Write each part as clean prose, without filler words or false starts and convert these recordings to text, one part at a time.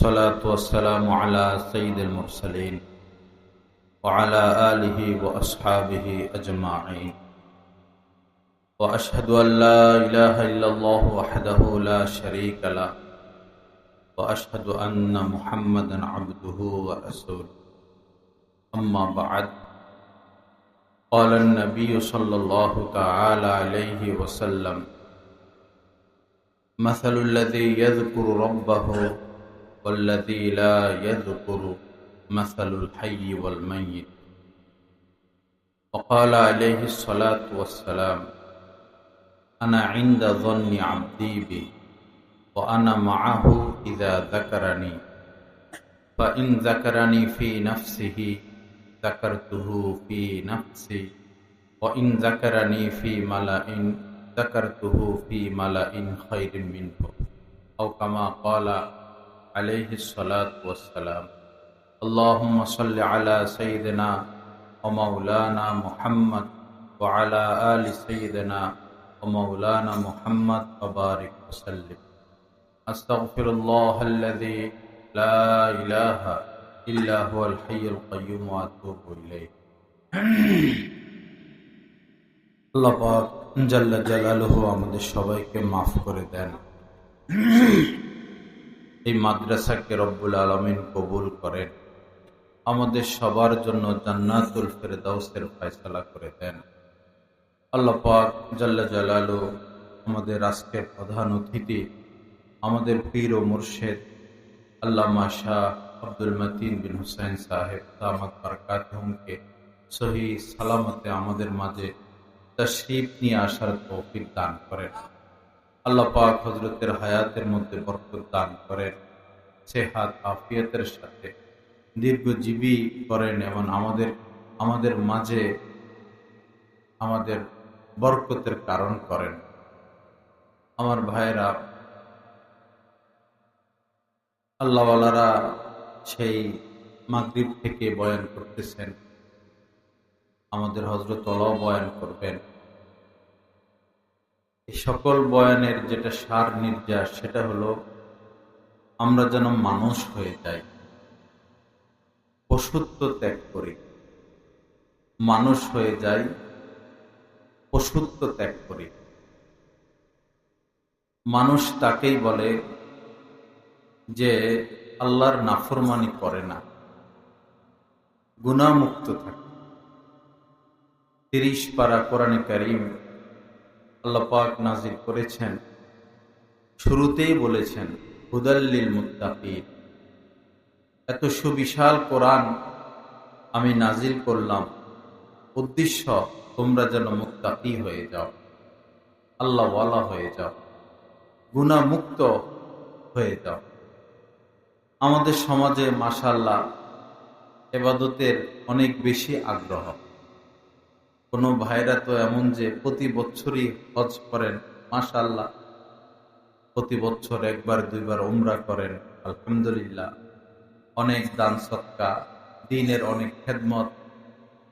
والصلاة والسلام على سيد المرسلين وعلى آله وأصحابه أجمعين وأشهد أن لا إله إلا الله وحده لا شريك له وأشهد أن محمدا عبده ورسوله أما بعد قال النبي صلى الله تعالى عليه وسلم مثل الذي يذكر ربه والذي لا يذكر مثل الحي والميت وقال عليه الصلاة والسلام أنا عند ظن عبدي بي وأنا معه إذا ذكرني فإن ذكرني في نفسه ذكرته في نفسي وإن ذكرني في ملأ ذكرته في ملأ خير منه أو كما قال عليه الصلاة والسلام اللهم صل على سيدنا ومولانا محمد وعلى آل سيدنا ومولانا محمد وبارك وسلم أستغفر الله الذي لا إله إلا هو الحي القيوم وأتوب إليه আল্লাহ পাক জাল্লা জালালুহু আমাদের সবাইকে মাফ করে দেন। এই মাদ্রাসাকে রব্বুল আলামিন কবুল করেন, আমাদের সবার জন্য জান্নাতুল ফেরদাউসের ফয়সালা করে দেন। আল্লাহ পাক জাল্লা জালালুহু আমাদের আজকের প্রধান অতিথি আমাদের পীর ও মুর্শিদ আল্লামা শাহ আব্দুল মতিন বিন হুসাইন সাহেব দামাত বারাকাতুহুমকে সহি সালামতে আমাদের মাঝে তাশরীফ নিয়ে আসার তৌফিক দান করেন। আল্লাহ পাক হযরতের হায়াতের মধ্যে বরকত দান করেন, সেহাত আফিয়তের সাথে দীর্ঘজীবী করেন এবং আমাদের মাঝে আমাদের বরকতের কারণ করেন। আমার ভাইয়েরা, আল্লাহওয়ালারা সেই মাগরিব থেকে বয়ান করতেছেন, আমাদের হযরত ওয়ালাও বয়ান করবেন। এই সকল বয়ানের যেটা সার নির্যাস সেটা হলো আমরা যেন মানুষ হয়ে যাই, পশুত্ব ত্যাগ করি, মানুষ হয়ে যাই, পশুত্ব ত্যাগ করি। মানুষ তাকেই বলে যে আল্লাহর নাফরমানি করে না, গুনাহমুক্ত থাকে। 30 পারা কোরআনে কারীম আল্লাহ পাক নাজিল করেছেন, শুরুতেই বলেছেন হুদাল্লিল মুত্তাকিন। এত সুবিশাল কোরআন আমি নাজিল করলাম, উদ্দেশ্য তোমরা যেন মুত্তাকি হয়ে যাও, আল্লাহওয়ালা হয়ে যাও, গুনাহমুক্ত হয়ে যাও। আমাদের সমাজে মাশাআল্লাহ ইবাদতের অনেক বেশি আগ্রহ। কোনো ভাইরা তো এমন যে প্রতি বছরই হজ করেন, মাশাআল্লাহ, প্রতি বছর একবার দুইবার উমরা করেন, আলহামদুলিল্লাহ। অনেক দান সদকা, দ্বীনের অনেক খেদমত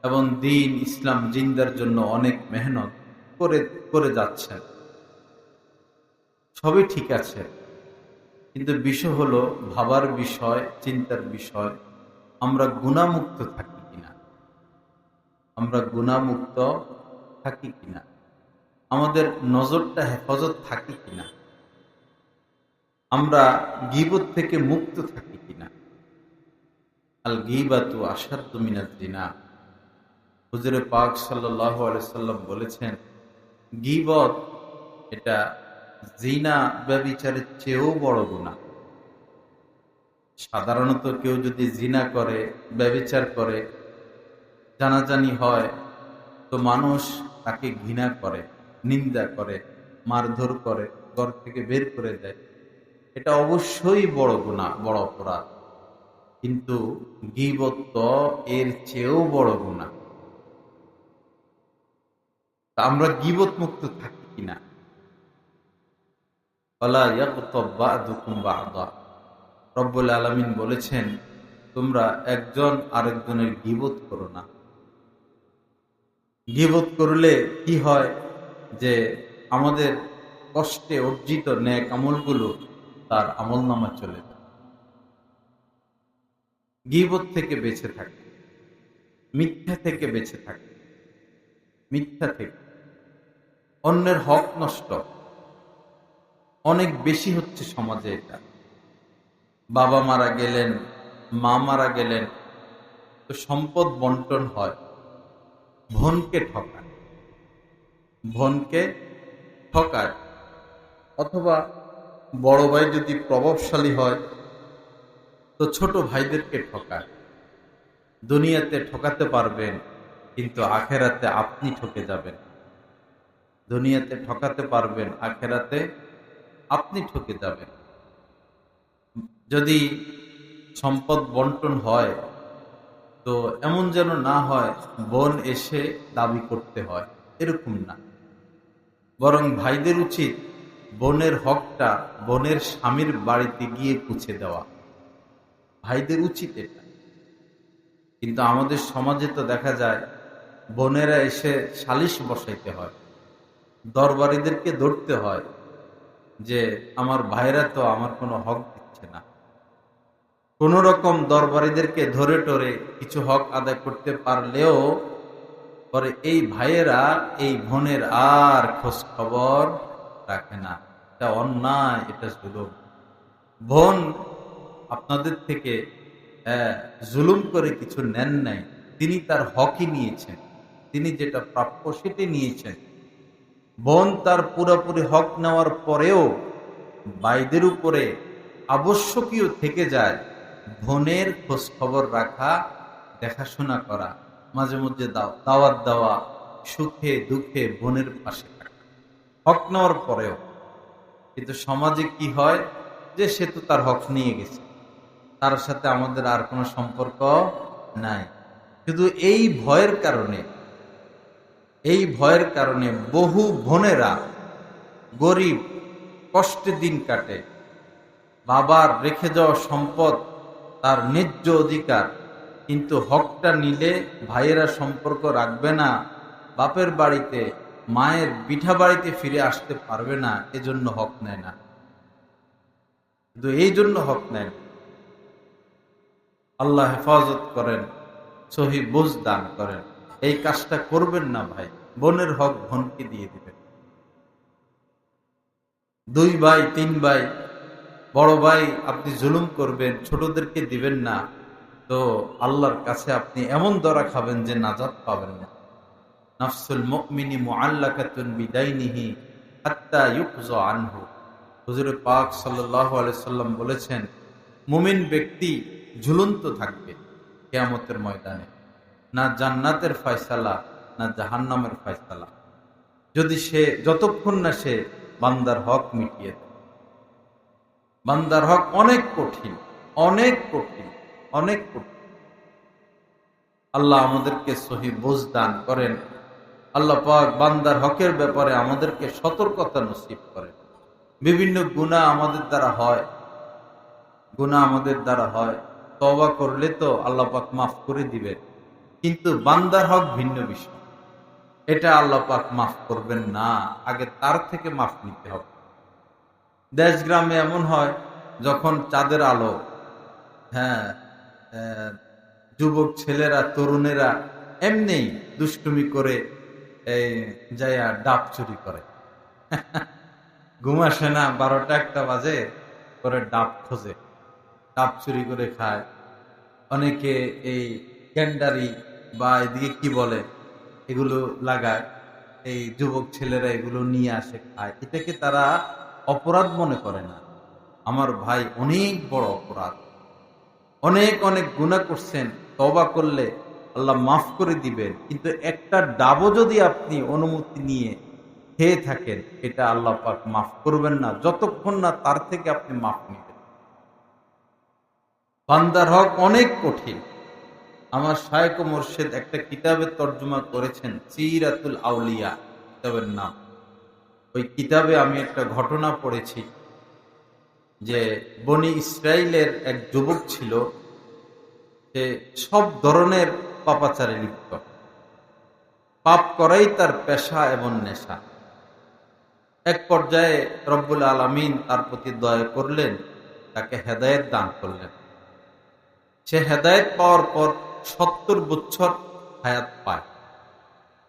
এবং দ্বীন ইসলাম জিন্দার জন্য অনেক মেহনত করে যাচ্ছেন, সবই ঠিক আছে। কিন্তু বিষয় হলো ভাবার বিষয়, চিন্তার বিষয়, আমরা গুনাহমুক্ত থাকি কিনা, আমরা গুনাহমুক্ত থাকি কিনা, আমাদের নজরটা হেফাজত থাকি কিনা, আমরা গীবত থেকে মুক্ত থাকি কিনা। আল গীবাতু আশাদ্দু মিনাজ জিনা। হুজুরে পাক সাল্লাল্লাহু আলাইহি সাল্লাম বলেছেন, গীবত এটা জিনা ব্যভিচারের চেয়েও বড় গুনাহ। সাধারণত কেউ যদি জিনা করে, ব্যভিচার করে, জানাজানি হয়, তো মানুষ তাকে ঘৃণা করে, নিন্দা করে, মারধর করে, ঘর থেকে বের করে দেয়। এটা অবশ্যই বড় গুনাহ, বড় অপরাধ। কিন্তু গীবত তো এর চেয়েও বড় গুনাহ। তা আমরা গীবত মুক্ত থাকি কিনা? ওয়ালা ইয়াগতাব বা'দুকুম বা'দা। রব্বুল আলামিন বলেছেন, তোমরা একজন আরেকজনের গীবত করো না। গীবত করলে কি হয় যে আমাদের কষ্টে অর্জিত নেক আমলগুলো তার আমলনামা চলে যায়। গীবত থেকে বেঁচে থাকে, মিথ্যা থেকে বেঁচে থাকে, মিথ্যা থেকে। অন্যের হক নষ্ট অনেক বেশি হচ্ছে সমাজে। এটা বাবা মারা গেলেন, মা মারা গেলেন, তো সম্পদ বন্টন হয়, বোনকে ঠকায়, বোনকে ঠকায়, অথবা বড় ভাই যদি প্রভাবশালী হয় তো ছোট ভাইদেরকে ঠকায়। দুনিয়াতে ঠকাতে পারবেন, কিন্তু আখেরাতে আপনি ঠকে যাবেন। দুনিয়াতে ঠকাতে পারবেন, আখেরাতে আপনি ঠকে যাবেন। যদি সম্পদ বন্টন হয় তো এমন যেন না হয় বোন এসে দাবি করতে হয়, এরকম না। বরং ভাইদের উচিত বোনের হকটা বোনের স্বামীর বাড়িতে গিয়ে পুছে দেওয়া, ভাইদের উচিত এটা। কিন্তু আমাদের সমাজে তো দেখা যায় বোনেরা এসে সালিশ বসাইতে হয়, দরবারীদেরকে ধরতে হয় যে আমার ভাইরা তো আমার কোনো হক দিচ্ছে না। কোন রকম দরবারীদেরকে ধরে টরে কিছু হক আদায় করতে পারলেও পরে এই ভাইয়েরা এই বোনের আর খোঁজ খবর রাখে না। এটা অন্যায়, এটা জুলুম। বোন আপনাদের থেকে জুলুম করে কিছু নেন নাই, তিনি তার হকই নিয়েছেন, তিনি যেটা প্রাপ্য সেটি নিয়েছেন। বোন তার পুরোপুরি হক নেওয়ার পরেও ভাইদের উপরে আবশ্যকীয় থেকে যায় বোনের খোঁজ খবর রাখা, দেখাশোনা করা, মাঝে মধ্যে দাওয়াত দেওয়া, সুখে দুঃখে বোনের পাশে থাকা, হক নেওয়ার পরেও। কিন্তু সমাজে কি হয় যে সে তো তার হক নিয়ে গেছে, তার সাথে আমাদের আর কোনো সম্পর্ক নাই। শুধু এই ভয়ের কারণে, এই ভয়ের কারণে বহু বোনেরা গরিব কষ্টে দিন কাটে। বাবার রেখে যাওয়া সম্পদ তার ন্যায্য অধিকার, কিন্তু হকটা নিলে ভাইয়েরা সম্পর্ক রাখবে না, বাপের বাড়িতে মায়ের পিঠা বাড়িতে ফিরে আসতে পারবে না, এজন্য হক নেয় না। কিন্তু এই জন্য হক নেয়। আল্লাহ হেফাজত করেন, সহি বুঝ দান করেন। এই কাজটা করবেন না ভাই। বোনের হক বোনকে দিয়ে দিবেন। দুই ভাই তিন ভাই, বড় ভাই আপনি জুলুম করবেন, ছোটদেরকে দিবেন না, তো আল্লাহর কাছে আপনি এমন দরা খাবেন যে নাজাত পাবেন না। নাফসুল মুমিনি মুআল্লাকাতুন বিদাইনিহি হাত্তা ইউকযা আনহু। হুজুর পাক সাল্লাল্লাহু আলাইহি সাল্লাম বলেছেন, মুমিন ব্যক্তি ঝুলন্ত থাকবে কিয়ামতের ময়দানে, না জান্নাতের ফয়সালা না জাহান্নামের ফয়সালা, যদি সে যতক্ষণ না সে বান্দার হক মিটিয়ে দেয়। বান্দার হক অনেক কঠিন, অনেক কঠিন, অনেক কঠিন। আল্লাহ আমাদেরকে সহি বুঝ দান করেন। আল্লাহ পাক বান্দার হকের ব্যাপারে আমাদেরকে সতর্কতা নসিব করেন। বিভিন্ন গুনাহ আমাদের দ্বারা হয়, গুনাহ আমাদের দ্বারা হয়, তওবা করলে তো আল্লাহ পাক মাফ করে দিবেন, কিন্তু বান্দার হক ভিন্ন বিষয়। এটা আল্লাহ পাক মাফ করবেন না, আগে তার থেকে মাফ নিতে হবে। দেশ গ্রামে এমন হয় যখন চাঁদের আলো, হ্যাঁ, যুবক ছেলেরা তরুণেরা এমনি দুষ্টুমি করে এই যাইয়া ডাব চুরি করে। ঘুম আসে না, 12টা 1টা বাজে, করে ডাব খোঁজে, ডাব চুরি করে খায়। অনেকে এই ক্যান্ডারি বা এদিকে কি বলে এগুলো লাগায়, এই যুবক ছেলেরা এগুলো নিয়ে আসে খায়। এটাকে তারা অপরাধ মনে করে না। আমার ভাই, অনেক বড় অপরাধ। অনেক অনেক গুনাহ করছেন, তওবা করলে আল্লাহ মাফ করে দিবেন, কিন্তু একটা ডাবও যদি আপনি অনুমতি নিয়ে খেয়ে থাকেন, এটা আল্লাহ পাক মাফ করবেন না যতক্ষণ না তার থেকে আপনি মাফ নিবেন। বান্দার হক অনেক কঠিন। আমার শায়েখ ও মুর্শিদ একটা কিতাবের তর্জমা করেছেন, সিরাতুল আউলিয়া কিতাবের নাম। ওই কিতাবে আমি একটা ঘটনা পড়েছি যে বনি ইসরাইলের এক যুবক ছিল, সে সব ধরনের পাপাচারে লিপ্ত, পাপ করাই তার পেশা এবং নেশা। এক পর্যায়ে রব্বুল আলামিন তার প্রতি দয়া করলেন, তাকে হেদায়েত দান করলেন। সে হেদায়েত পাওয়ার পর 70 বছর হায়াত পায়।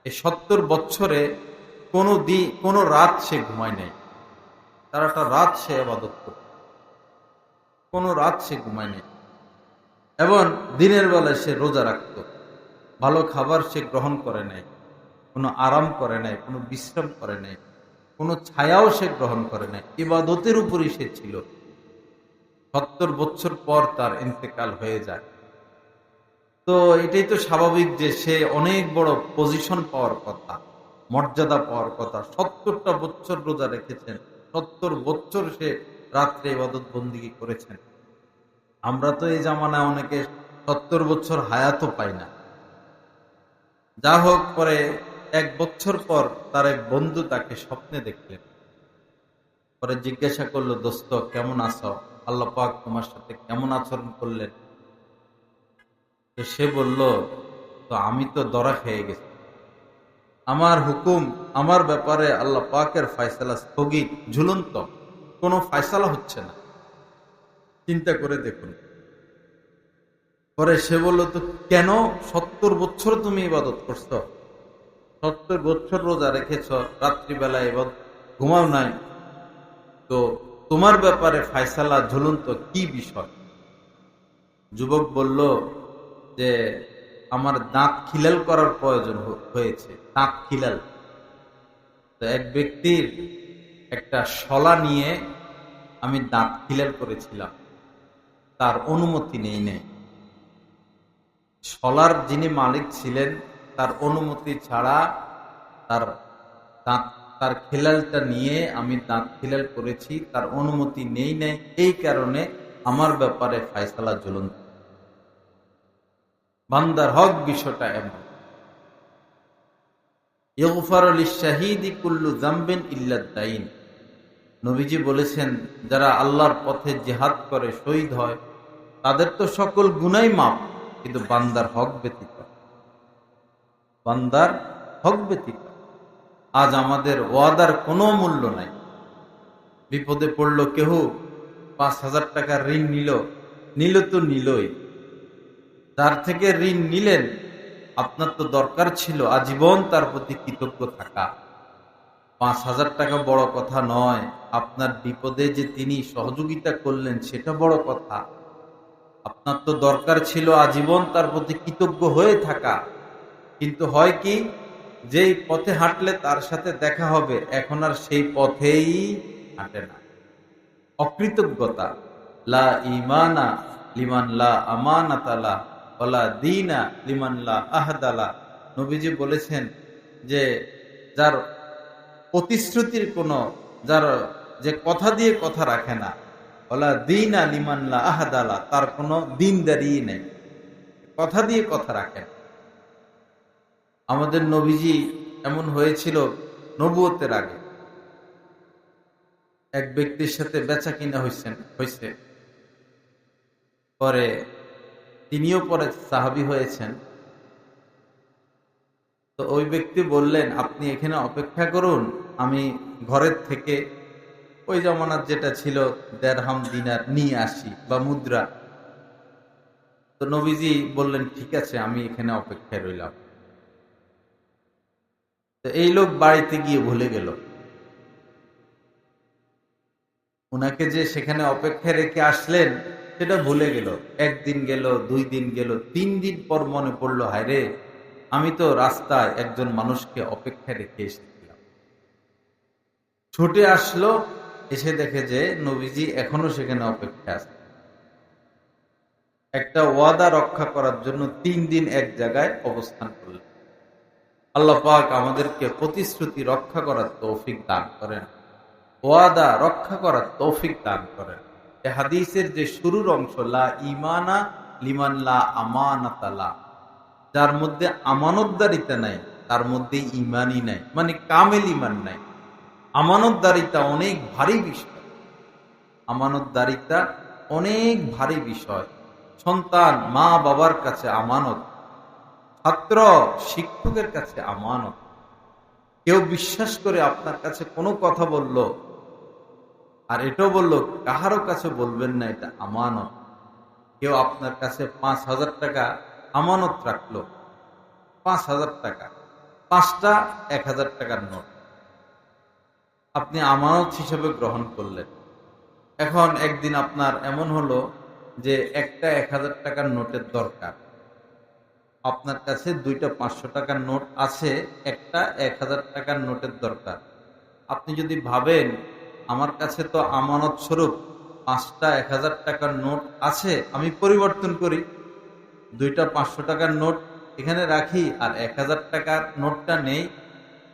এই 70 বছরে কোনো রাত সে ঘুমায় নাই। সারাটা রাত সে ইবাদত করে, কোনো রাত সে ঘুমায় নাই। এবং দিনের বেলায় সে রোজা রাখত, ভালো খাবার সে গ্রহণ করে নাই, কোনো আরাম করে নাই, কোনো বিশ্রাম করে নাই, কোনো ছায়াও সে গ্রহণ করে নাই, ইবাদতের উপরই সে ছিল। 70 বছর পর তার ইন্তেকাল হয়ে যায়। তো এটাই তো স্বাভাবিক যে সে অনেক বড় পজিশন পাওয়ার কথা, মর্যাদা পাওয়ার কথা। 70টা বছর রোজা রেখেছেন, 70 বছর সে রাত্রে ইবাদত বন্দিগি করেছেন। আমরা তো এই জামানায় অনেকে 70 বছর হায়াতও পাই না। যা হোক, পরে 1 বছর পর তার এক বন্ধু তাকে স্বপ্নে দেখলেন। পরে জিজ্ঞাসা করলো, দোস্ত কেমন আছো, আল্লাহ পাক তোমার সাথে কেমন আচরণ করলেন? তো সে বলল, তো আমি তো দরা খেয়ে গেছি, আমার হুকুম, আমার ব্যাপারে আল্লাহ পাকের ফয়সালা স্থগিত, ঝুলন্ত, কোনো ফয়সালা হচ্ছে না। চিন্তা করে দেখুন। পরে সে বলল, তো কেন 70 বছর তুমি ইবাদত করছো, 70 বছর রোজা রেখেছ, রাত্রিবেলায় ইবাদত ঘুমাও নাই, তো তোমার ব্যাপারে ফয়সালা ঝুলন্ত কি বিষয়? যুবক বলল যে আমার দাঁত খিলাল করার প্রয়োজন হয়েছে, দাঁত খিলাল। তো এক ব্যক্তির একটা শলা নিয়ে আমি দাঁত খিলাল করেছিলাম, তার অনুমতি নেই। শলার যিনি মালিক ছিলেন তার অনুমতি ছাড়া তার খিলালটা নিয়ে আমি দাঁত খিলাল করেছি, তার অনুমতি নেই। এই কারণে আমার ব্যাপারে ফয়সালা ঝুলন্ত। বান্দার হক বিষয়টা এমন। ইগফারু লিশ-শাহীদি কুল্লু যামবিন ইল্লা দাইন। নবীজি বলেছেন, যারা আল্লাহর পথে জিহাদ করে শহীদ হয় তাদের তো সকল গুনাহ মাফ, কিন্তু বান্দার হক ব্যতীত, বান্দার হক ব্যতীত। আজ আমাদের ওয়াদার কোনো মূল্য নাই। বিপদে পড়ল কেহ, 5,000 টাকার ঋণ নিল তো নিলই। তার থেকে ঋণ নিলেন, আপনার তো দরকার ছিল আজীবন তার প্রতি কৃতজ্ঞ থাকা। 5,000 টাকা বড় কথা নয়, আপনার বিপদে যে তিনি সহযোগিতা করলেন সেটা বড় কথা। আপনার তো দরকার ছিল আজীবন তার প্রতি কৃতজ্ঞ হয়ে থাকা। কিন্তু হয় কি, যেই পথে হাঁটলে তার সাথে দেখা হবে এখন আর সেই পথেই হাঁটে না। অকৃতজ্ঞতা। লা ঈমানা লিমান লা আমানাতা লা ওয়ালা দীনা লিমান লা আহদা লা। নবীজি বলেছেন যে যার প্রতিশ্রুতির যার যে কথা দিয়ে কথা রাখে না, ওয়ালা দীনা লিমান লা আহদা লা, তার কোনো দিনদারি নেই, কথা দিয়ে কথা রাখেন। আমাদের নবীজি এমন হয়েছিল নবুয়তের আগে। এক ব্যক্তির সাথে বেচা কিনা হয়েছে, পরে তিনিও পরে সাহাবী হয়েছেন। তো ওই ব্যক্তি বললেন, আপনি এখানে অপেক্ষা করুন, আমি ঘরের থেকে ওই জামানার যেটা ছিল দেরহাম দিনার নিয়ে আসি বা মুদ্রা। তো নবীজি বললেন, ঠিক আছে, আমি এখানে অপেক্ষায় রইলাম। তো এই লোক বাড়িতে গিয়ে ভুলে গেল, ওনাকে যে সেখানে অপেক্ষায় রেখে আসলেন সেটা ভুলে গেল। 1 দিন গেল, 2 দিন গেল, 3 দিন পর মনে পড়লো, হায় রে, আমি তো রাস্তায় একজন মানুষকে অপেক্ষায় রেখে এসেছিলাম। ছুটে আসলো, এসে দেখে যে নবীজি এখনো সেখানে অপেক্ষা আছে। একটা ওয়াদা রক্ষা করার জন্য 3 দিন এক জায়গায় অবস্থান করলেন। আল্লাহ পাক আমাদেরকে প্রতিশ্রুতি রক্ষা করার তৌফিক দান করেন, ওয়াদা রক্ষা করার তৌফিক দান করেন। এই হাদিসের যে শুরুর অংশ, লা ঈমানা লিমান লা আমানাতা লা, যার মধ্যে আমানতদারিতা নাই তার মধ্যে ঈমানই নাই, মানে কামেল ঈমান নাই। আমানতদারিতা অনেক ভারী বিষয়, আমানতদারিতা অনেক ভারী বিষয়। সন্তান মা বাবার কাছে আমানত, ছাত্র শিক্ষকের কাছে আমানত। কেউ বিশ্বাস করে আপনার কাছে কোনো কথা বলল, আর এটাও বলল কাহারও কাছে বলবেন না, এটা আমানত। কেউ আপনার কাছে 5,000 টাকা আমানত রাখলো, 5,000 টাকা, 5টা 1,000 টাকার নোট আপনি আমানত হিসেবে গ্রহণ করলেন। এখন একদিন আপনার এমন হলো যে একটা 1,000 টাকার নোটের দরকার, আপনার কাছে 2টা 500 টাকার নোট আছে, একটা 1,000 টাকার নোটের দরকার। আপনি যদি ভাবেন আমার কাছে তো আমানত স্বরূপ 5টা 1,000 টাকার নোট আছে, আমি পরিবর্তন করি, 2টা 500 টাকার নোট এখানে রাখি আর 1,000 টাকার নোটটা নেই,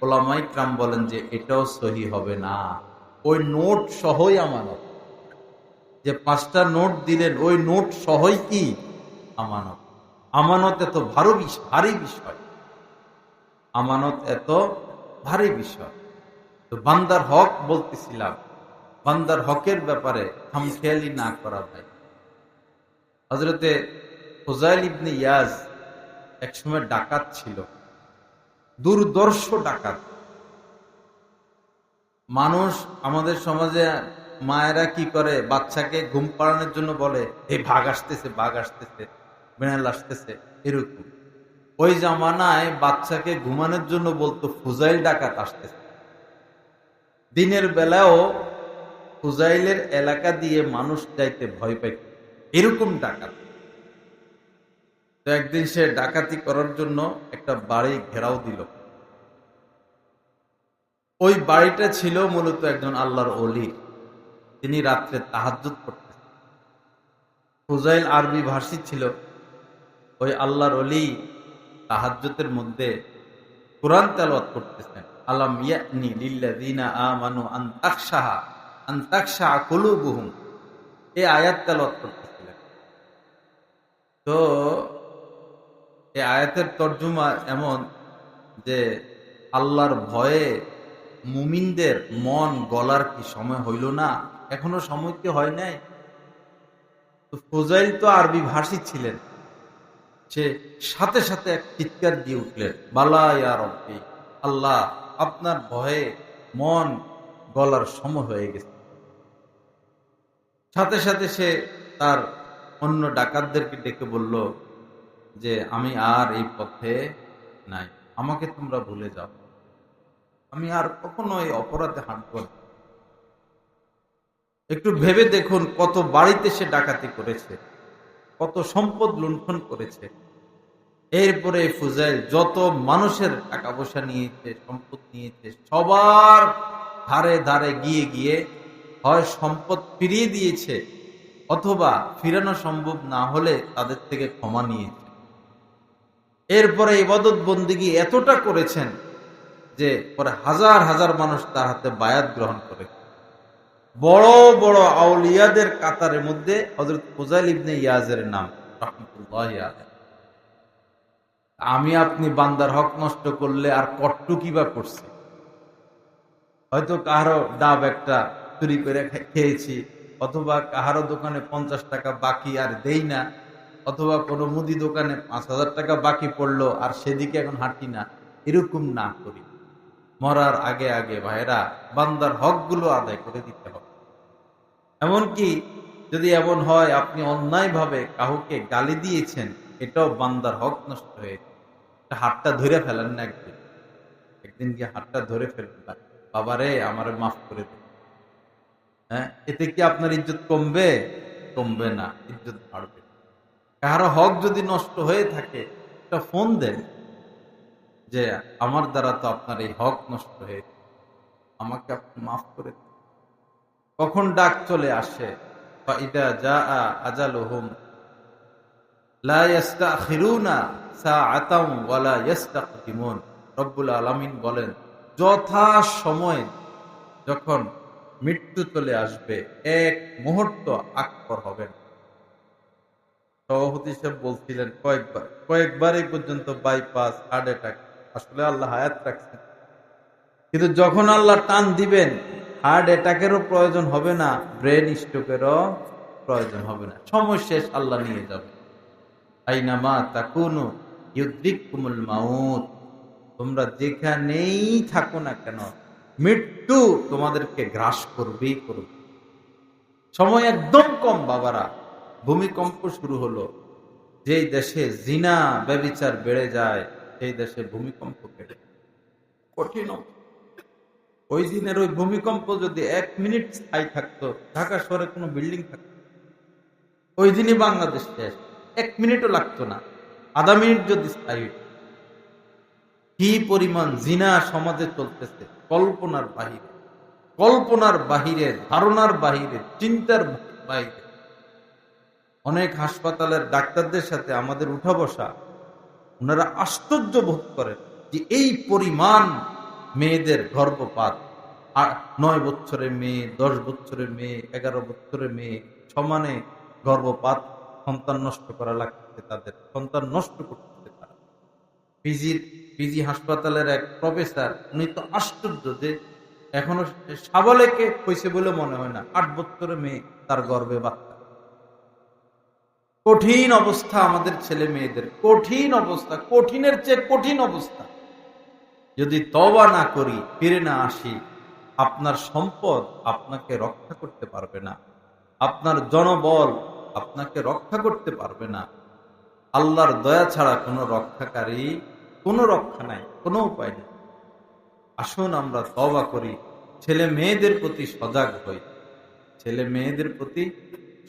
ওলামায়ে কেরাম বলেন যে এটাও সহি হবে না। ওই নোট সহই আমানত, যে 5টা নোট দিলেন ওই নোট সহই কি আমানত। আমানত এত ভারী বিষয়, আমানত এত ভারী বিষয়। তো বান্দার হক বলতেছিলাম, বান্দার হকের ব্যাপারে খামখেয়ালি না করা ভাই। হযরতে ফুযাইল ইবনে ইয়াজ একসময় ডাকাত ছিল, দুর্দর্শ ডাকাত। মানুষ আমাদের সমাজে মায়েরা কি করে, বাচ্চাকে ঘুম পাড়ানোর জন্য বলে এই বাঘ আসতেছে, বাঘ আসতেছে, বেড়াল আসতেছে, এরকম। ওই জামানায় বাচ্চাকে ঘুমানোর জন্য বলতো ফুযাইল ডাকাত আসতেছে। দিনের বেলাও ফুযাইলের এলাকা দিয়ে মানুষ যাইতে ভয় পাইত, এরকম ডাকাত। তো একদিন সে ডাকাতি করার জন্য একটা বাড়ি ঘেরাও দিল। ওই বাড়িটা ছিল মূলত একজন আল্লাহর ওলি, তিনি রাত্রে তাহাজ্জুদ করতেন। ফুযাইল আরবি ভাষী ছিল, ওই আল্লাহর ওলি তাহাজ্জুদের মধ্যে কোরআন তেলাওয়াত করতেছেন। আলাম ইয়ানি লিল্লাযিনা আমানু আন তাখশা কুলুবুহুম, এই আয়াত তেলাওয়াত করতেছিলেন। তো এই আয়াতের তর্জমা এমন যে আল্লাহর ভয়ে মুমিনদের মন গলার কি সময় হইল না? এখনো সময় কি হয় নাই? তো ফুযাইল তো আরবি ভাষী ছিলেন, সে সাথে সাথে এক চিৎকার দিয়ে উঠলেন, বালা ইয়া রব্বি, আল্লাহ আপনার ভয়ে মন গলার সময় হয়ে গেছে। সাথে সাথে সে তার অন্য ডাকাতদেরকে ডেকে বলল যে আমি আর এই পথে নাই, আমাকে তোমরা ভুলে যাও, আমি আর কখনো এই অপরাধে হাঁটব না। একটু ভেবে দেখুন কত বাড়িতে সে ডাকাতি করেছে, কত সম্পদ লুণ্ঠন করেছে। এরপরে ফুযাইল যত মানুষের টাকা পয়সা নিয়েছে, সম্পদ নিয়েছে, সবার ধারে ধারে গিয়ে গিয়ে হয় সম্পদ ফিরিয়ে দিয়েছে, অথবা ফিরানো সম্ভব না হলে তাদের থেকে ক্ষমা নিয়েছে। এরপরে ইবাদত বন্দেগী এতটা করেছেন যে পরে হাজার হাজার মানুষ তার হাতে বায়াত গ্রহণ করে। বড় বড় আউলিয়াদের কাতারের মধ্যে হযরত ফুযাইল ইবনে ইয়াজের নাম রাহমাতুল্লাহি আলাইহি। আমি আপনি বান্দার হক নষ্ট করলে আর কটটুকি বা করছি? হয়তো কাহারো ডাব একটা চুরি করে খেয়েছি, অথবা কাহারো দোকানে 50 টাকা বাকি আর দেই না, অথবা কোনো মুদি দোকানে 5,000 টাকা বাকি পড়লো আর সেদিকে এখন হাঁটি না, এরকম না করি। মরার আগে আগে ভাইরা বান্দার হকগুলো আদায় করে দিতে হবে। এমনকি যদি এমন হয় আপনি অন্যায়ভাবে কাউকে গালি দিয়েছেন, এটাও বান্দার হক নষ্ট হয়েছে, হাতটা ধরে ফেলেন না, একদিন গিয়ে হাতটা ধরে ফেলবেন, বাবারে আমারে মাফ করে দেন। হ্যাঁ, এতে কি আপনার ইজ্জত কমবে? কমবে না, ইজ্জত বাড়বে। কারো হক যদি নষ্ট হয়ে থাকে একটা ফোন দেন যে আমার দ্বারা তো আপনার এই হক নষ্ট হয়েছে, আমাকে আপনি মাফ করে দেন। কখন ডাক চলে আসে, ফাইদা জাআ আজালুহুম লা ইস্তাখিরুনা সাআতাম ওয়া লা ইস্তাকদিমুন। রব্বুল আলামিন বলেন, যথা সময় যখন মৃত্যু চলে আসবে এক মুহূর্ত আকবর হবে না। সভাপতি সাহেব বলছিলেন কয়েকবার এই পর্যন্ত বাইপাস, হার্ট অ্যাটাক, আসলে আল্লাহ হায়াত রাখছেন, কিন্তু যখন আল্লাহ টান দিবেন হার্ট অ্যাটাকেরও প্রয়োজন হবে না, ব্রেন স্ট্রোকেরও প্রয়োজন হবে না, সময় শেষ, আল্লাহ নিয়ে যাবে। আইনামা তাকুনু ইউদ্রিককুমুল মাউত, তোমরা যেখানেই থাকো না কেন মৃত্যু তোমাদেরকে গ্রাস করবেই করবে। সময় একদম কম বাবারা, ভূমিকম্প শুরু হলো। যেই দেশে জিনা ব্যভিচার বেড়ে যায় সেই দেশে ভূমিকম্প বেড়ে যায়। কঠিন অবস্থা। ওই দিনের ওই ভূমিকম্প যদি 1 মিনিট স্থায়ী থাকতো, ঢাকা শহরে কোনো বিল্ডিং থাকতো, ওই দিনই বাংলাদেশ শেষ। 1 মিনিটও লাগতো না, আধা মিনিট যদি স্থায়ী হতো। কি পরিমাণ জিনা সমাজে চলতেছে, কল্পনার বাহিরে, কল্পনার বাহিরে, ধারণার বাহিরে, চিন্তার বাহিরে। অনেক হাসপাতালের ডাক্তারদের সাথে আমাদের উঠা বসা, ওনারা আশ্চর্য বোধ করেন যে এই পরিমাণ মেয়েদের গর্ভপাত। 9 বছরের মেয়ে, 10 বছরের মেয়ে, 11 বছরের মেয়ে সমানে গর্ভপাত, সন্তান নষ্ট করা লাগছে, তাদের সন্তান নষ্ট করতেছে তারা। পিজি হাসপাতালের এক প্রফেসর, উনি তো আশ্চর্য যে এখনো সাবালেকে হয়েছে বলে মনে হয় না, 8 বছরের মেয়ে, তার গর্ভে বাচ্চা। কঠিন অবস্থা আমাদের ছেলে মেয়েদের, কঠিন অবস্থা, কঠিনের চেয়ে কঠিন অবস্থা। যদি তওবা না করি, ফিরে না আসি, আপনার সম্পদ আপনাকে রক্ষা করতে পারবে না, আপনার জনবল আপনাকে রক্ষা করতে পারবে না। আল্লাহর দয়া ছাড়া কোনো রক্ষাকারী, কোনো রক্ষা নাই, কোনো উপায় নেই। আসুন আমরা তওবা করি, ছেলে মেয়েদের প্রতি সজাগ হই, ছেলে মেয়েদের প্রতি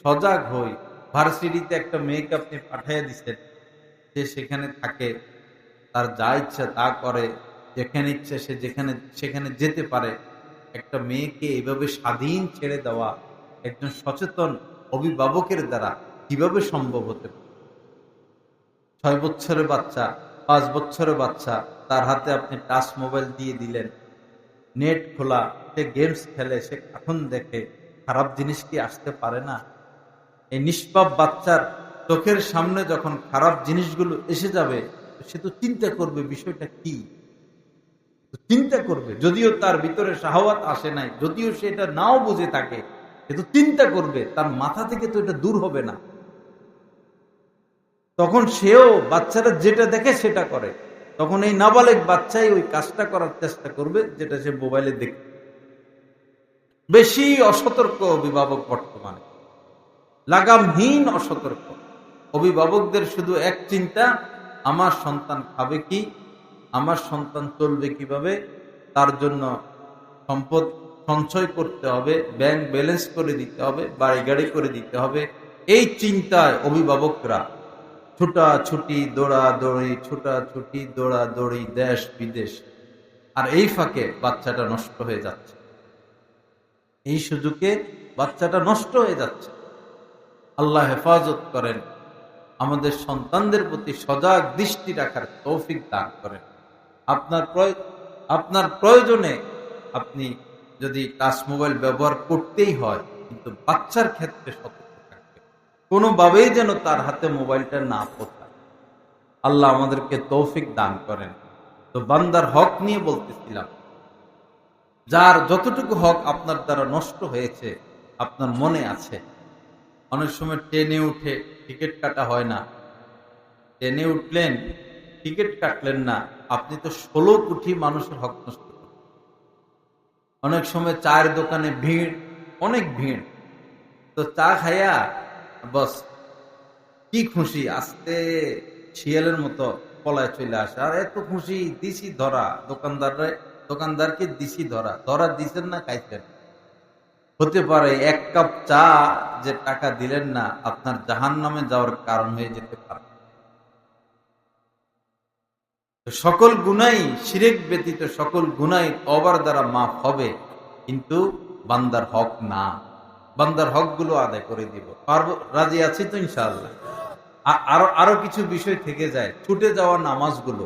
সজাগ হই। ভার্সিটিতে একটা মেয়েকে আপনি পাঠিয়ে দিচ্ছেন, সে সেখানে থাকে, তার যা ইচ্ছা তা করে, যেখানে ইচ্ছে সে সেখানে যেতে পারে। একটা মেয়েকে এইভাবে স্বাধীন ছেড়ে দেওয়া একজন সচেতন অভিভাবকের দ্বারা কিভাবে সম্ভব হতে পারে? 6 বছরের বাচ্চা, 5 বছরের বাচ্চা, তার হাতে আপনি টাচ মোবাইল দিয়ে দিলেন, নেট খোলা, সে গেমস খেলে, সে কার্টুন দেখে, খারাপ জিনিস কি আসতে পারে না? এই নিষ্পাপ বাচ্চার চোখের সামনে যখন খারাপ জিনিসগুলো এসে যাবে, সে তো চিন্তা করবে বিষয়টা কি, চিন্তা করবে। যদিও তার ভিতরে শাহওয়াত আসে নাই, যদিও সে এটা নাও বুঝে থাকে, কিন্তু চিন্তা করবে, তার মাথা থেকে তো এটা দূর হবে না। তখন সেও, বাচ্চারা যেটা দেখে সেটা করে, তখন এই নাবালেগ বাচ্চাই ওই কাজটা করার চেষ্টা করবে যেটা সে মোবাইলে দেখে। বেশি অসতর্ক অভিভাবক বর্তমানে, লাগামহীন অসতর্ক অভিভাবকদের শুধু এক চিন্তা, আমার সন্তান খাবে কি, আমার সন্তান চলবে কিভাবে, তার জন্য সম্পদ সঞ্চয় করতে হবে, ব্যাংক ব্যালেন্স করে দিতে হবে, বাড়ি গাড়ি করে দিতে হবে। এই চিন্তায় অভিভাবকরা ছুটাছুটি, দৌড়াদৌড়ি, ছুটাছুটি, দৌড়াদৌড়ি, দেশ বিদেশ। আর এই ফাঁকে বাচ্চাটা নষ্ট হয়ে যাচ্ছে, এই সুযোগে বাচ্চাটা নষ্ট হয়ে যাচ্ছে। আল্লাহ হেফাজত করেন, আমাদের সন্তানদের প্রতি সজাগ দৃষ্টি রাখার তৌফিক দান করেন। আপনার প্রয়োজনে আপনি যদি টাচ মোবাইল ব্যবহার করতেই হয়, কিন্তু বাচ্চার ক্ষেত্রে সতর্ক থাকবে, কোনোভাবেই যেন তার হাতে মোবাইলটা না পৌঁছায়। আল্লাহ আমাদেরকে তৌফিক দান করেন। তো বান্দার হক নিয়ে বলতেছিলাম, যার যতটুকু হক আপনার দ্বারা নষ্ট হয়েছে আপনার মনে আছে। অনেক সময় ট্রেনে উঠে টিকিট কাটা হয় না, ট্রেনে উঠলেন, টিকিট কাটলেন না, আপনি তো 16 কোটি মানুষের হক নষ্ট করলেন। অনেক সময় চায়ের দোকানে ভিড়, অনেক ভিড়, তো চা খাইয়া বস কি খুশি, আস্তে শিয়ালের মতো পলায় চলে আসে, আর এত খুশি, দিছি ধরা, দোকানদারকে দিছি ধরা দিছেন না, খাইছেন। হতে পারে 1 কাপ চা যে টাকা দিলেন না, আপনার জাহান্নামে যাওয়ার কারণ হয়ে যেতে পারে। সকল গুনাই, শিরক ব্যতীত সকল গুনাই তওবার দ্বারা মাফ হবে, কিন্তু বান্দার হক না। বান্দার হক গুলো আদায় করে দিব, পারবো, রাজি আছি তো ইনশাআল্লাহ। আরো কিছু বিষয় থেকে যায়, ছুটে যাওয়া নামাজগুলো,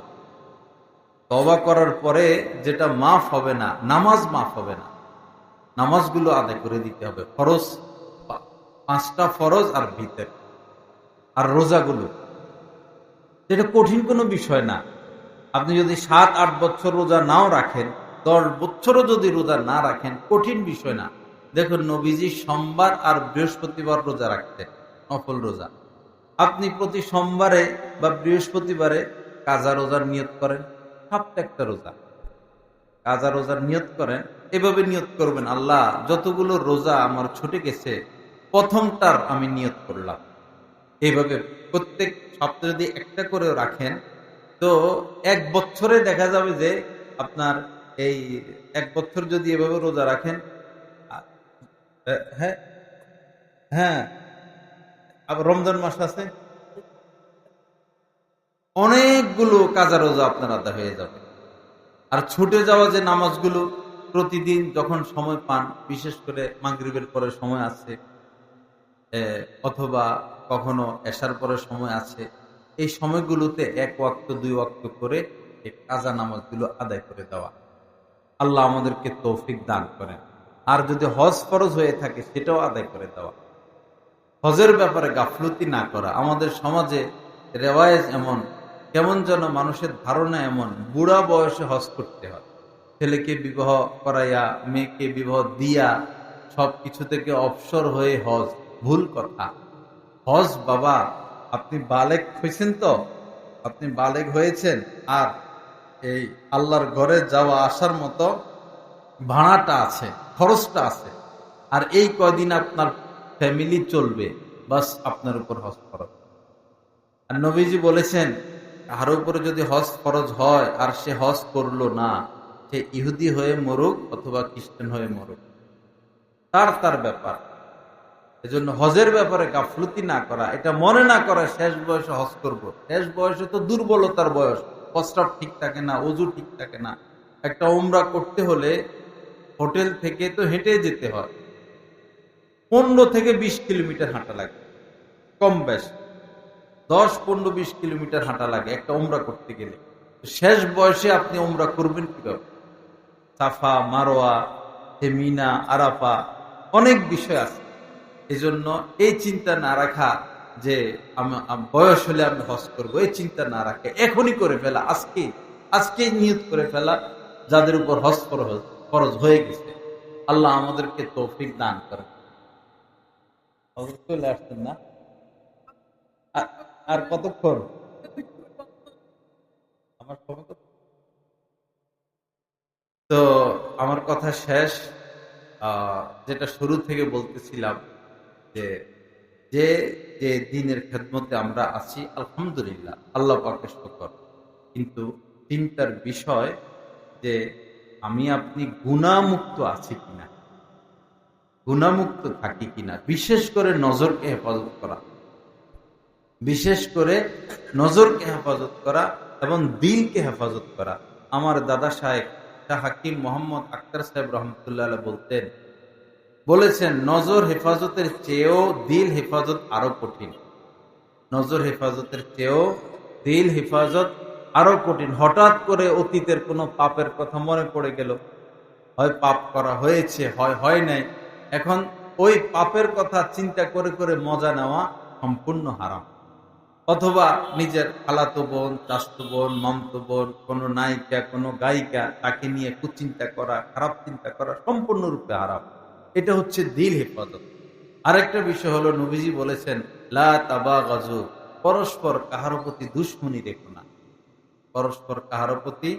তওবা করার পরে যেটা মাফ হবে না, নামাজ মাফ হবে না, নামাজগুলো আদায় করে দিতে হবে। ফরজ 5টা ফরজ আর ভিতর, আর রোজাগুলো, এটা কঠিন কোনো বিষয় না। আপনি যদি 7-8 বছর রোজা নাও রাখেন, 10 বছরও যদি রোজা না রাখেন, কঠিন বিষয় না। দেখুন, নবীজি সোমবার আর বৃহস্পতিবার রোজা রাখতেন, নফল রোজা। আপনি প্রতি সোমবারে বা বৃহস্পতিবারে কাজা রোজার নিয়ত করেন, প্রত্যেকটা রোজা কাজা রোজার নিয়ত করেন। এভাবে নিয়ত করবেন, আল্লাহ যতগুলো রোজা আমার ছুটে গেছে, প্রথমটার আমি নিয়ত করলাম, এইভাবে প্রত্যেক সপ্তাহে যদি একটা করেও রাখেন, তো 1 বছরে দেখা যাবে যে আপনার এই 1 বছর যদি এভাবে রোজা রাখেন, হ্যাঁ হ্যাঁ, আবার রমজান মাস আছে, অনেকগুলো কাজা রোজা আপনার আদায় হয়ে যাবে। আর ছুটে যাওয়া যে নামাজগুলো প্রতিদিন যখন সময় পান, বিশেষ করে মাগরিবের পরে সময় আছে, অথবা কখনো এশার পরে সময় আছে, এই সময়গুলোতে 1 ওয়াক্ত 2 ওয়াক্ত করে এই কাজা নামাজগুলো আদায় করে দেওয়া। আল্লাহ আমাদেরকে তৌফিক দান করেন। আর যদি হজ ফরজ হয়ে থাকে সেটাও আদায় করে দেওয়া। হজের ব্যাপারে গাফলতি না করা। আমাদের সমাজে রেওয়ায়েজ এমন, কেমন যেন মানুষের ধারণা এমন, বুড়া বয়সে হজ করতে হয়। ছেলেকে বিবাহ করাইয়া, মেয়েকে বিবাহ দিয়া সবকিছু থেকে অবসর হয়ে হজ। ভুল কথা। হজ বাবা, আপনি বালেগ হয়েছেন তো, আপনি বালেগ হয়েছেন, আর এই আল্লাহর ঘরে যাওয়া আসার মতো ভাড়াটা আছে, খরচটা আছে, আর এই কয়দিন আপনার ফ্যামিলি চলবে, বাস আপনার উপর হজ ফরজ। আর নবীজি বলেছেন, কার উপরে যদি হজ ফরজ হয় আর সে হজ করলো না, সে ইহুদি হয়ে মরুক অথবা খ্রিস্টান হয়ে মরুক, তার ব্যাপার। এজন্য হজের ব্যাপারে গাফলতি না করা, এটা মনে না করা শেষ বয়সে হজ করব। শেষ বয়সে তো দুর্বলতার বয়স, প্রস্রাব ঠিক থাকে না, ওযু ঠিক থাকে না। একটা উমরা করতে হলে হোটেল থেকে তো হেঁটে যেতে হয়, 15 থেকে 20 কিলোমিটার হাঁটা লাগে, কম বেশ 10, 15, 20 কিলোমিটার হাঁটা লাগে একটা উমরা করতে গেলে। শেষ বয়সে আপনি উমরা করবেন কিভাবে? সাফা, মারোয়া, মিনা, আরাফা, অনেক বিষয় আছে। এজন্য এই চিন্তা না রাখা যে বয়স হলে আমি হজ করবো, এই চিন্তা না রাখে এখনই করে ফেলা, আজকে নিয়ত করে ফেলা, যাদের উপর হজ ফরজ হয়ে গেছে। আল্লাহ আমাদেরকে তৌফিক দান করেন। চলে আসছেন না? আর কতক্ষণ? আমার সময় তো আমার কথা শেষ। যেটা শুরু থেকে বলতেছিলাম, যে যে যে দিনের খেদমতে আমরা আছি, আলহামদুলিল্লাহ, আল্লাহ পাকের শুকর। কিন্তু চিন্তার বিষয় যে আমি আপনি গুনাহমুক্ত আছি কিনা, গুনাহমুক্ত থাকি কিনা। বিশেষ করে নজরকে হেফাজত করা, বিশেষ করে নজরকে হেফাজত করা এবং দিলকে হেফাজত করা। আমার দাদা সাহেব শাহ হাকিম মোহাম্মদ আক্তার সাহেব রহমতুল্লাহ বলতেন, বলেছেন, নজর হেফাজতের চেয়েও দিল হেফাজত আরো কঠিন। নজর হেফাজতের চেয়েও দিল হেফাজত আরো কঠিন। হঠাৎ করে অতীতের কোনো পাপের কথা মনে পড়ে গেল, হয় পাপ করা হয়েছে, হয় নাই, এখন ওই পাপের কথা চিন্তা করে করে মজা নেওয়া সম্পূর্ণ হারাম। অথবা নিজের খালাতো বোন, চাচাতো বোন, মামতো বোন, কোনো নায়িকা, কোনো গায়িকা, তাকে নিয়ে কুচিন্তা করা, খারাপ চিন্তা করা সম্পূর্ণরূপে হারাম। এটা হচ্ছে দিল হেফাজত। আরেকটা বিষয় হলো, নবীজি বলেছেন, লা তাবাগাজু, পরস্পর কাহার প্রতি দুশ্মনী রেখো না, পরস্পর কাহার প্রতি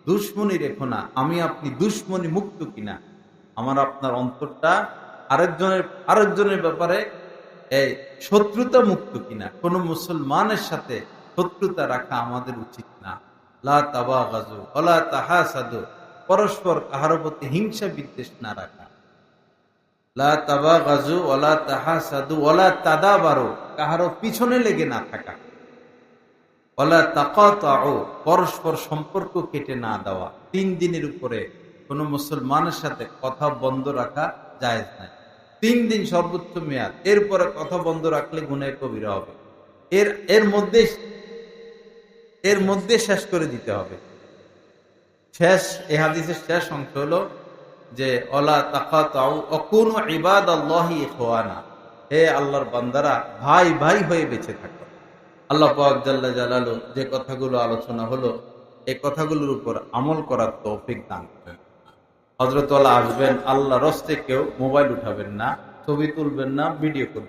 দুশ্মনী রেখো না। আমি আপনি দুশ্মনী মুক্ত কিনা, আমার আপনার অন্তরটা আরেকজনের ব্যাপারে এই শত্রুতা মুক্ত কিনা। কোন মুসলমানের সাথে শত্রুতা রাখা আমাদের উচিত না। লা তাবাগাজু ওয়ালা তাহাসাদু, পরস্পর কাহার প্রতি হিংসা বিদ্বেষ না রাখা। লা তাবাগাজু ওয়ালা তাহাসাদু ওয়ালা তাদাবারু, কাহারও পিছনে লেগে না থাকা। ওয়ালা তাকাতাউ, পরস্পর সম্পর্ক কেটে না দেওয়া। 3 দিনের উপরে কোন মুসলমানের সাথে কথা বন্ধ রাখা জায়েজ নাই। 3 দিন সর্বোচ্চ মেয়াদ, এরপরে কথা বন্ধ রাখলে গুনাহ কবিরা হবে। এর মধ্যে শেষ করে দিতে হবে। এই হাদিসের শেষ অংশ হলো যে ওয়ালা তাকাতাউ ওয়াকুনু ইবাদাল্লাহি ইখওয়ানা, হে আল্লাহর বান্দারা, ভাই ভাই হয়ে বেঁচে থাকো। আল্লাহ পাক জাল্লা জালালু যে কথাগুলো আলোচনা হলো, এই কথাগুলোর উপর আমল করার তৌফিক দান করেন। হযরত ওয়ালা আসবেন, আল্লাহর রাস্তায় কেউ মোবাইল উঠাবেন না, ছবি তুলবেন না, ভিডিও করবেন।